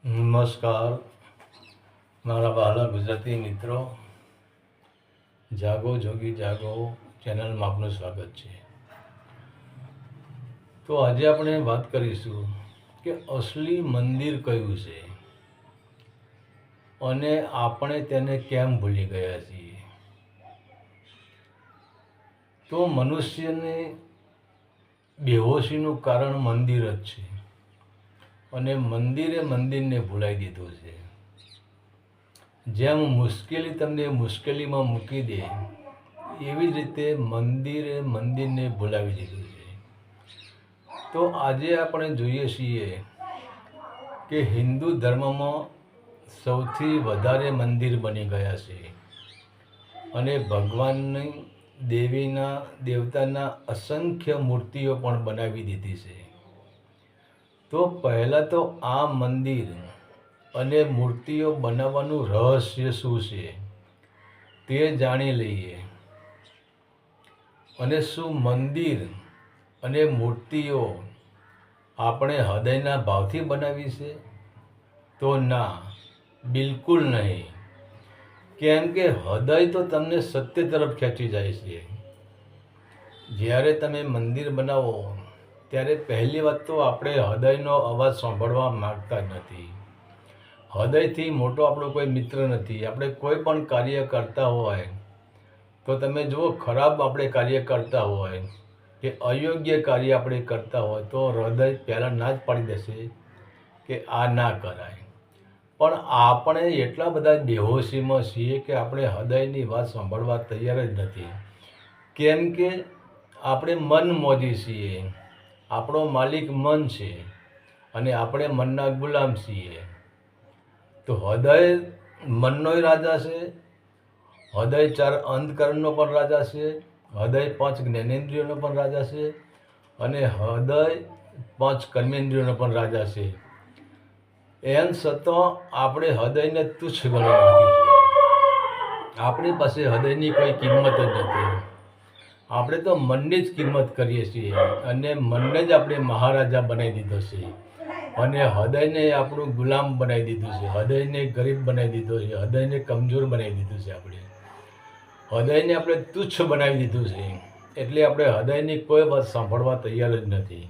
નમસ્કાર મારા વહાલા ગુજરાતી મિત્રો, જાગો જોગી જાગો ચેનલમાં આપનું સ્વાગત છે. તો આજે આપણે વાત કરીશું કે અસલી મંદિર કયું છે અને આપણે તેને કેમ ભૂલી ગયા છીએ. તો મનુષ્યની બેહોશીનું કારણ મંદિર જ છે અને મંદિરે મંદિરને ભૂલાઈ દીધું છે. જેમ મુશ્કેલી તમને મુશ્કેલીમાં મૂકી દે એવી જ રીતે મંદિરે મંદિરને ભૂલાવી દીધું છે. તો આજે આપણે જોઈએ છીએ કે હિન્દુ ધર્મમાં સૌથી વધારે મંદિર બની ગયા છે અને ભગવાનની દેવીના દેવતાના અસંખ્ય મૂર્તિઓ પણ બનાવી દીધી છે. તો પહેલાં તો આ મંદિર અને મૂર્તિઓ બનાવવાનું રહસ્ય શું છે તે જાણી લઈએ. અને શું મંદિર અને મૂર્તિઓ આપણે હૃદયના ભાવથી બનાવી છે? તો ના, બિલકુલ નહીં. કેમ કે હૃદય તો તમને સત્ય તરફ ખેંચી જાય છે. જ્યારે તમે મંદિર બનાવો ત્યારે પહેલી વાત તો આપણે હૃદયનો અવાજ સાંભળવા માગતા જ નથી. હૃદયથી મોટો આપણો કોઈ મિત્ર નથી. આપણે કોઈ પણ કાર્ય કરતા હોય તો તમે જુઓ, ખરાબ આપણે કાર્ય કરતા હોય કે અયોગ્ય કાર્ય આપણે કરતા હોય તો હૃદય પહેલાં ના જ પાડી દેશે કે આ ના કરાય. પણ આપણે એટલા બધા બેહોશીમાં છીએ કે આપણે હૃદયની વાત સાંભળવા તૈયાર જ નથી. કેમ કે આપણે મન મોજી છીએ. આપણો માલિક મન છે અને આપણે મનના ગુલામ છીએ. તો હૃદય મનનોય રાજા છે, હૃદય 4 અંતઃકરણનો પણ રાજા છે, હૃદય 5 જ્ઞાનેન્દ્રિયોનો પણ રાજા છે અને હૃદય 5 કર્મેન્દ્રિયોનો પણ રાજા છે. એમ છતાં આપણે હૃદયને તુચ્છ ગણી નાખ્યું છે. આપણી પાસે હૃદયની કોઈ કિંમત જ નથી. આપણે તો મનની જ કિંમત કરીએ છીએ અને મનને જ આપણે મહારાજા બનાવી દીધો છે અને હૃદયને આપણું ગુલામ બનાવી દીધું છે. હૃદયને ગરીબ બનાવી દીધો છે. હૃદયને કમજોર બનાવી દીધું છે. હૃદયને આપણે તુચ્છ બનાવી દીધું છે. એટલે આપણે હૃદયની કોઈ વાત સાંભળવા તૈયાર જ નથી.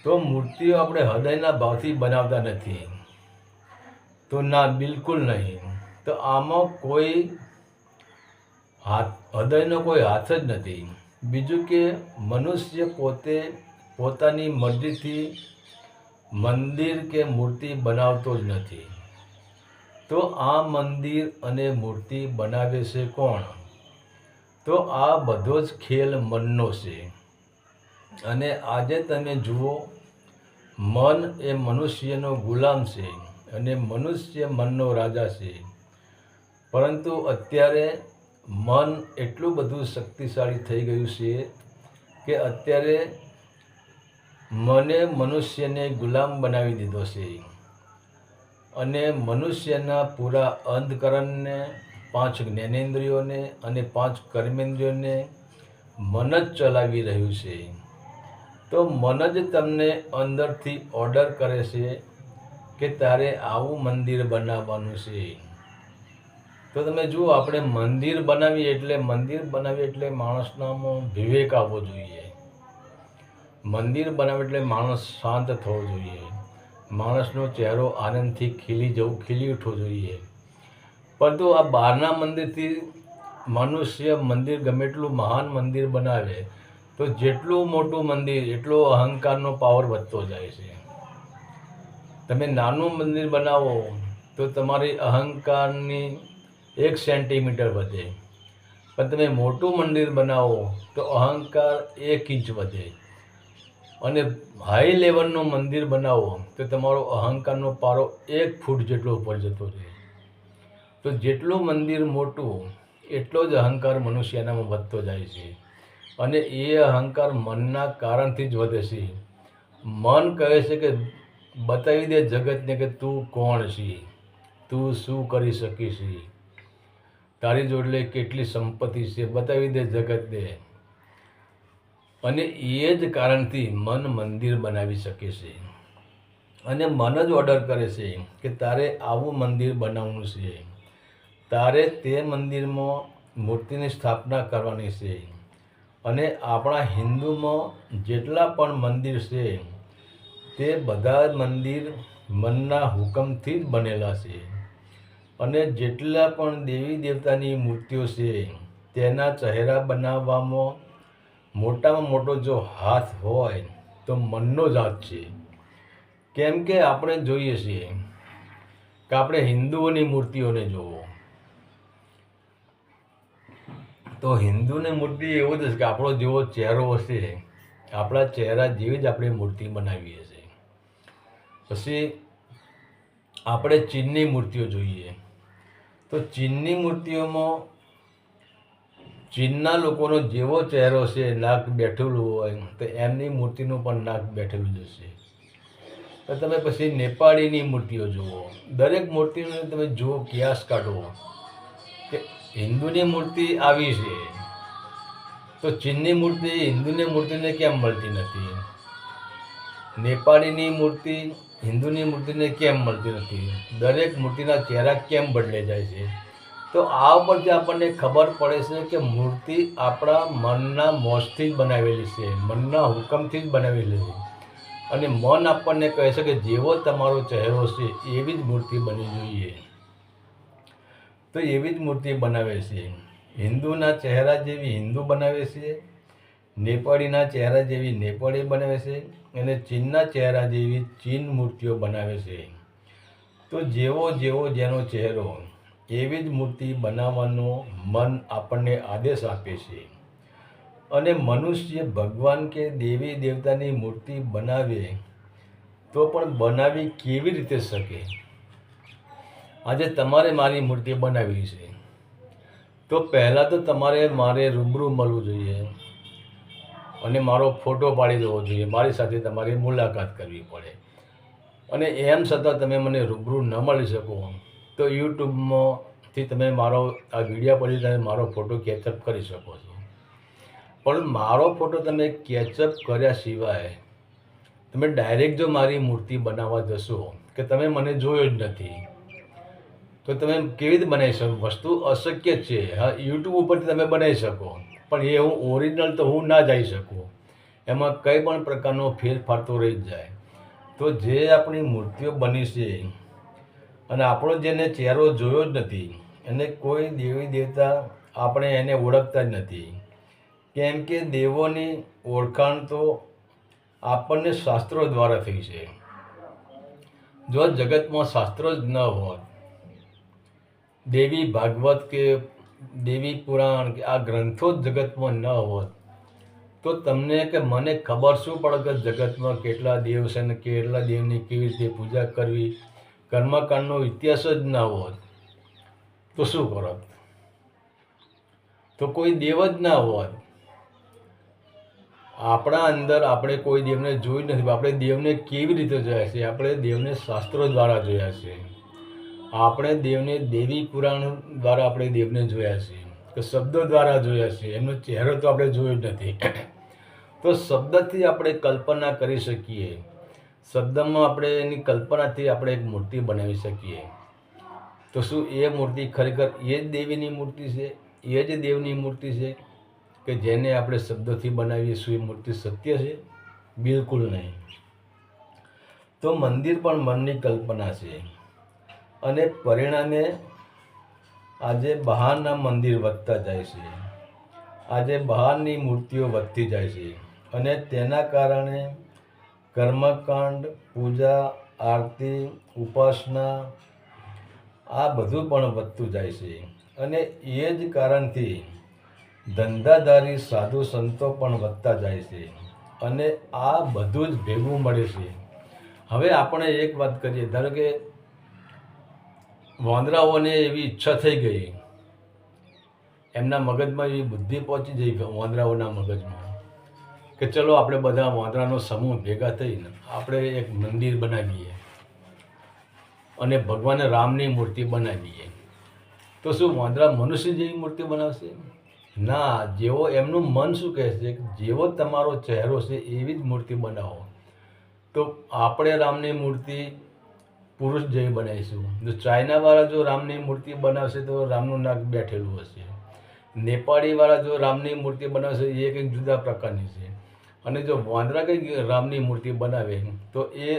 તો મૂર્તિઓ આપણે હૃદયના ભાવથી બનાવતા નથી. તો ના, બિલકુલ નહીં. તો આમાં કોઈ હૃદયનો કોઈ હાથ જ નથી. બીજું કે મનુષ્ય પોતે પોતાની મરજીથી મંદિર કે મૂર્તિ બનાવતો જ નથી. તો આ મંદિર અને મૂર્તિ બનાવે છે કોણ? તો આ બધો જ ખેલ મનનો છે. અને આજે તમે જુઓ, મન એ મનુષ્યનો ગુલામ છે અને મનુષ્ય મનનો રાજા છે. પરંતુ અત્યારે મન એટલું બધું શક્તિશાળી થઈ ગયું છે કે અત્યારે મને મનુષ્યને ગુલામ બનાવી દીધો છે અને મનુષ્યના પૂરા અંતઃકરણને, 5 જ્ઞાનેન્દ્રિયોને અને 5 કર્મેન્દ્રિયોને મન જ ચલાવી રહ્યું છે. તો મન જ તમને અંદરથી ઓર્ડર કરે છે કે તારે આવું મંદિર બનાવવાનું છે. તો તમે જુઓ, આપણે મંદિર બનાવીએ એટલે માણસનામાં વિવેક આવવો જોઈએ. મંદિર બનાવે એટલે માણસ શાંત થવો જોઈએ. માણસનો ચહેરો આનંદથી ખીલી ઉઠવો જોઈએ. પરંતુ આ બહારના મંદિરથી મનુષ્ય મંદિર ગમે એટલું મહાન મંદિર બનાવે તો જેટલું મોટું મંદિર એટલો અહંકારનો પાવર વધતો જાય છે. તમે નાનું મંદિર બનાવો તો તમારી અહંકારની 1 સેન્ટીમીટર વધે, પણ તમે મોટું મંદિર બનાવો તો અહંકાર 1 ઇંચ વધે. અને હાઈ લેવલનું મંદિર બનાવો તો તમારો અહંકારનો પારો 1 ફૂટ જેટલો ઉપર જતો રહે. તો જેટલું મંદિર મોટું એટલો જ અહંકાર મનુષ્યનામાં વધતો જાય છે અને એ અહંકાર મનના કારણથી જ વધે છે. મન કહે છે કે બતાવી દે જગતને કે તું કોણ છે, તું શું કરી શકીશ, તારી જોડે કેટલી સંપત્તિ છે, બતાવી દે જગતને. અને એ જ કારણથી મન મંદિર બનાવી શકે છે. અને મન જ ઓર્ડર કરે છે કે તારે આવું મંદિર બનાવવું છે, તારે તે મંદિરમાં મૂર્તિની સ્થાપના કરવાની છે. અને આપણા હિન્દુમાં જેટલા પણ મંદિર છે તે બધા જ મંદિર મનના હુકમથી જ બનેલા છે. અને જેટલા પણ દેવી દેવતાની મૂર્તિઓ છે તેના ચહેરા બનાવવામાં મોટામાં મોટો જો હાથ હોય તો મનનો જ હાથ છે. કેમ કે આપણે જોઈએ છીએ કે આપણે હિન્દુઓની મૂર્તિઓને જોવો તો હિન્દુની મૂર્તિ એવું જ છે કે આપણો જેવો ચહેરો હશે આપણા ચહેરા જેવી જ આપણે મૂર્તિ બનાવીએ છીએ. પછી આપણે ચીનની મૂર્તિઓ જોઈએ તો ચીનની મૂર્તિઓમાં ચીનના લોકોનો જેવો ચહેરો છે, નાક બેઠેલું હોય તો એમની મૂર્તિનું પણ નાક બેઠેલું જ હશે. તો તમે પછી નેપાળીની મૂર્તિઓ જુઓ, દરેક મૂર્તિનો તમે જુઓ, કિયાસ કાઢો કે હિન્દુની મૂર્તિ આવી છે તો ચીનની મૂર્તિ હિન્દુની મૂર્તિને કેમ મળતી નથી, નેપાળીની મૂર્તિ હિન્દુની મૂર્તિને કેમ મળતી નથી, દરેક મૂર્તિના ચહેરા કેમ બદલાઈ જાય છે. તો આ ઉપરથી આપણને ખબર પડે છે કે મૂર્તિ આપણા મનના મોજથી જ બનાવેલી છે, મનના હુકમથી જ બનાવેલી છે. અને મન આપણને કહે છે કે જેવો તમારો ચહેરો છે એવી જ મૂર્તિ બનવી જોઈએ, તો એવી જ મૂર્તિ બનાવે છે. હિન્દુના ચહેરા જેવી હિન્દુ બનાવે છે, નેપાળીના ચહેરા જેવી નેપાળી બનાવે છે, અને ચીનના ચહેરા જેવી ચીન મૂર્તિઓ બનાવે છે. તો જેવો જેવો જેનો ચહેરો એવી જ મૂર્તિ બનાવવાનો મન આપણને આદેશ આપે છે. અને મનુષ્ય ભગવાન કે દેવી દેવતાની મૂર્તિ બનાવે તો પણ બનાવી કેવી રીતે શકે? આજે તમારે મારી મૂર્તિ બનાવવી છે તો પહેલાં તો તમારે મારે રૂબરૂ મળવું જોઈએ અને મારો ફોટો પાડી દેવો જોઈએ, મારી સાથે તમારી મુલાકાત કરવી પડે. અને એમ છતાં તમે મને રૂબરૂ ન મળી શકો તો યુટ્યુબમાંથી તમે મારો આ વિડીયો પરથી તમે મારો ફોટો કેચઅપ કરી શકો છો. પણ મારો ફોટો તમે કેચઅપ કર્યા સિવાય તમે ડાયરેક્ટ જો મારી મૂર્તિ બનાવવા જશો કે તમે મને જોયો જ નથી તો તમે કેવી રીતે બનાવી શકો? વસ્તુ અશક્ય છે. હા, યુટ્યુબ ઉપરથી તમે બનાવી શકો પણ એ હું ઓરિજિનલ તો હું ના જઈ શકું, એમાં કંઈ પણ પ્રકારનો ફેરફાર તો રહી જ જાય. તો જે આપણી મૂર્તિઓ બની છે અને આપણો જેને ચહેરો જોયો જ નથી એને કોઈ દેવી દેવતા આપણે એને ઓળખતા જ નથી. કેમ કે દેવોની ઓળખાણ તો આપણને શાસ્ત્રો દ્વારા થઈ છે. જો જગતમાં શાસ્ત્રો જ ન હોત, દેવી ભાગવત કે દેવી પુરાણ કે આ ગ્રંથો જ જગતમાં ન હોત તો તમને કે મને ખબર શું પડે કે જગતમાં કેટલા દેવ છે ને કેટલા દેવની કેવી રીતે પૂજા કરવી, કર્મકાંડનો ઇતિહાસ જ ન હોત તો શું કરત? તો કોઈ દેવ જ ના હોત. આપણા અંદર આપણે કોઈ દેવને જોઈ નથી, આપણે દેવને કેવી રીતે જોયા છે? આપણે દેવને શાસ્ત્રો દ્વારા જોયા છે. આપણે દેવને દેવી પુરાણ દ્વારા આપણે દેવને જોયા છે, કે શબ્દો દ્વારા જોયા છે, એમનો ચહેરો તો આપણે જોયો જ નથી. તો શબ્દથી આપણે કલ્પના કરી શકીએ, શબ્દમાં આપણે એની કલ્પનાથી આપણે એક મૂર્તિ બનાવી શકીએ. તો શું એ મૂર્તિ ખરેખર એ જ દેવીની મૂર્તિ છે, એ જ દેવની મૂર્તિ છે કે જેને આપણે શબ્દોથી બનાવીએ? શું એ મૂર્તિ સત્ય છે? બિલકુલ નહીં. તો મંદિર પણ મનની કલ્પના છે અને પરિણામે આજે બહારના મંદિર વધતા જાય છે, આજે બહારની મૂર્તિઓ વધતી જાય છે અને તેના કારણે કર્મકાંડ, પૂજા, આરતી, ઉપાસના આ બધું પણ વધતું જાય છે. અને એ જ કારણથી ધંધાદારી સાધુ સંતો પણ વધતા જાય છે અને આ બધું જ ભેગું મળે છે. હવે આપણે એક વાત કરીએ, ધારો કે વાંદરાઓને એવી ઈચ્છા થઈ ગઈ, એમના મગજમાં એવી બુદ્ધિ પહોંચી જઈ વાંદરાઓના મગજમાં કે ચલો આપણે બધા વાંદરાનો સમૂહ ભેગા થઈને આપણે એક મંદિર બનાવીએ અને ભગવાન રામની મૂર્તિ બનાવીએ. તો શું વાંદરા મનુષ્ય જેવી મૂર્તિ બનાવશે? ના. જેવો એમનું મન શું કહે છે, જેવો તમારો ચહેરો છે એવી જ મૂર્તિ બનાવો. તો તો આપણે રામની મૂર્તિ પુરુષ જેવી બનાવીશું. જો ચાઇનાવાળા જો રામની મૂર્તિ બનાવશે તો રામનું નાક બેઠેલું હશે. નેપાળીવાળા જો રામની મૂર્તિ બનાવશે એ કંઈક જુદા પ્રકારની છે. અને જો વાંદરા કંઈક રામની મૂર્તિ બનાવે તો એ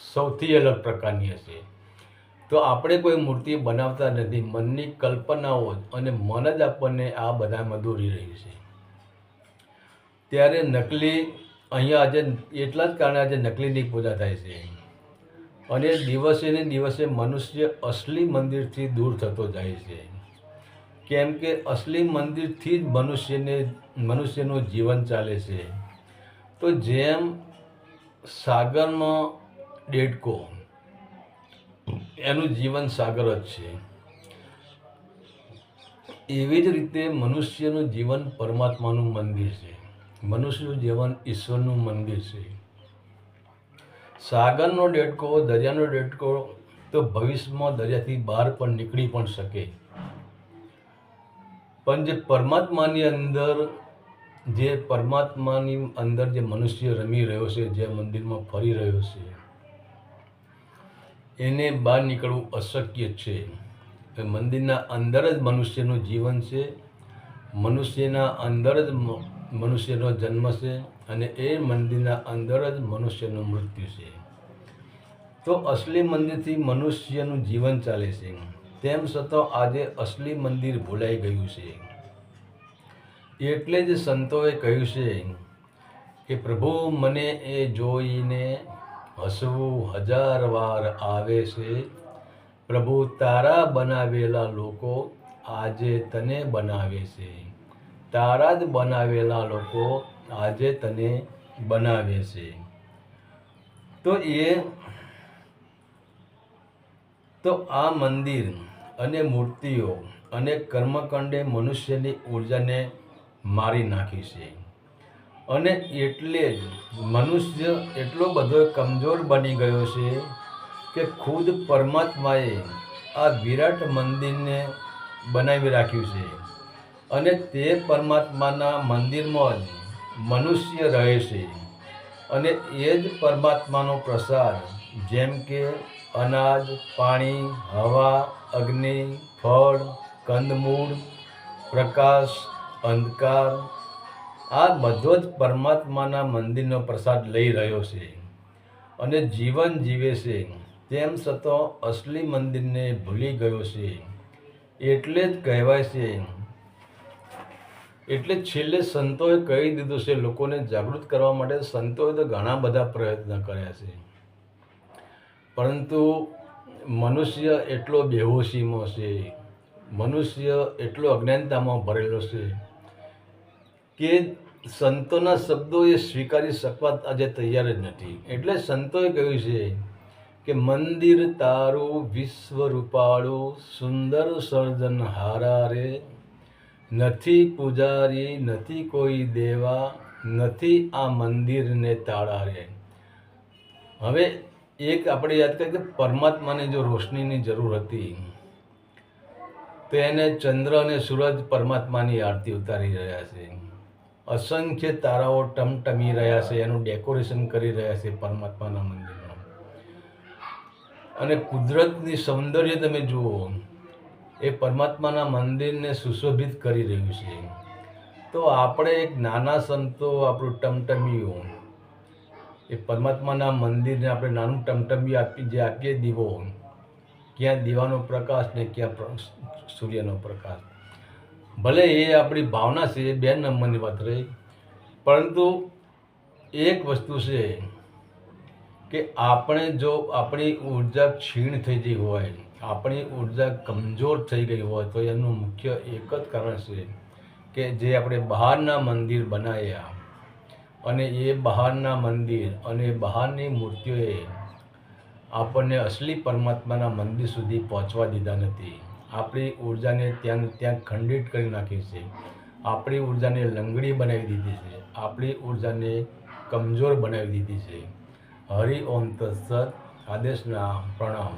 સૌથી અલગ પ્રકારની હશે. તો આપણે કોઈ મૂર્તિ બનાવતા નથી, મનની કલ્પનાઓ અને મન જ આપણને આ બધામાં દોરી રહ્યું છે. ત્યારે નકલી અહીંયા આજે એટલા જ કારણે આજે નકલીની પૂજા થાય છે. અને દિવસે ને દિવસે મનુષ્ય અસલી મંદિરથી દૂર થતો જાય છે. કેમ કે અસલી મંદિરથી જ મનુષ્યનું જીવન ચાલે છે. તો જેમ સાગરમાં દેડકો એનું જીવન સાગર જ છે, એવી જ રીતે મનુષ્યનું જીવન પરમાત્માનું મંદિર છે. મનુષ્યનું જીવન ઈશ્વરનું મંદિર છે. સાગરનો દેડકો, દરિયાનો દેડકો તો ભવિષ્યમાં દરિયાથી બહાર પણ નીકળી પણ શકે, પણ જે પરમાત્માની અંદર જે મનુષ્ય રમી રહ્યો છે, જે મંદિરમાં ફરી રહ્યો છે, એને બહાર નીકળવું અશક્ય છે. મંદિરના અંદર જ મનુષ્યનું જીવન છે, મનુષ્યના અંદર જ મનુષ્યનો જન્મ છે, અને એ મંદિરના અંદર જ મનુષ્યનું મૃત્યુ છે. તો અસલી મંદિરથી મનુષ્યનું જીવન ચાલે છે. તેમ છતાં આજે અસલી મંદિર ભૂલાઈ ગયું છે. એટલે જ સંતોએ કહ્યું છે કે પ્રભુ મને એ જોઈને હસવું 1000 વાર આવે છે. પ્રભુ તારા બનાવેલા લોકો આજે તને બનાવે છે. તારા જ બનાવેલા લોકો આજે તને બનાવે છે. તો આ મંદિર અને મૂર્તિઓ અને કર્મકાંડે મનુષ્યની ઉર્જાને મારી નાખી છે. અને એટલે જ મનુષ્ય એટલો બધો કમજોર બની ગયો છે કે ખુદ પરમાત્માએ આ વિરાટ મંદિરને બનાવી રાખ્યું છે. અને તે પરમાત્માના મંદિરમાં જ મનુષ્ય રહે છે. અને એ જ પરમાત્માનો પ્રસાદ, જેમ કે અનાજ, પાણી, હવા, અગ્નિ, ફળ, કંદમૂળ, પ્રકાશ, અંધકાર, આ બધો જ પરમાત્માના મંદિરનો પ્રસાદ લઈ રહ્યો છે અને જીવન જીવે છે. તેમ છતાં અસલી મંદિરને ભૂલી ગયો છે. એટલે જ કહેવાય છે, એટલે છેલ્લે સંતોએ કહી દીધું છે, લોકોને જાગૃત કરવા માટે સંતોએ તો ઘણા બધા પ્રયત્ન કર્યા છે, પરંતુ મનુષ્ય એટલો બેહોશીમાં છે, મનુષ્ય એટલો અજ્ઞાનતામાં ભરેલો છે કે સંતોના શબ્દો એ સ્વીકારી શકવા આજે તૈયાર જ નથી. એટલે સંતોએ કહ્યું છે કે મંદિર તારું વિશ્વ રૂપાળું, સુંદર સર્જન હારા રે, નથી પૂજારી નથી કોઈ દેવા, નથી આ મંદિરને તાળા રે. હવે એક આપણે યાદ કરીએ કે પરમાત્માને જો રોશનીની જરૂર હતી તો એને ચંદ્ર અને સૂરજ પરમાત્માની આરતી ઉતારી રહ્યા છે. અસંખ્ય તારાઓ ટમટમી રહ્યા છે, એનું ડેકોરેશન કરી રહ્યા છે પરમાત્માના મંદિરમાં. અને કુદરતની સૌંદર્ય તમે જુઓ, એ પરમાત્માના મંદિરને સુશોભિત કરી રહ્યું છે. તો આપણે એક નાના સંતો આપણું ટમટમિયું, એ પરમાત્માના મંદિરને આપણે નાનું ટમટમિયું આપીએ દીવો, ક્યાં દીવાનો પ્રકાશ ને ક્યાં સૂર્યનો પ્રકાશ. ભલે એ આપણી ભાવના છે, એ 2 નંબરની વાત રહી, પરંતુ એક વસ્તુ છે કે આપણે જો આપણી ઉર્જા ક્ષીણ થઈ ગઈ હોય, આપણી ઉર્જા કમજોર થઈ ગઈ હોય, તો એનું મુખ્ય એક જ કારણ છે કે જે આપણે બહારના મંદિર બનાવ્યા, અને એ બહારના મંદિર અને બહારની મૂર્તિઓએ આપણને અસલી પરમાત્માના મંદિર સુધી પહોંચવા દીધા નથી. આપણી ઉર્જાને ત્યાં ખંડિત કરી નાખી છે, આપણી ઉર્જાને લંગડી બનાવી દીધી છે, આપણી ઉર્જાને કમજોર બનાવી દીધી છે. હરિ ઓમ તત્સત. આદેશના પ્રણામ.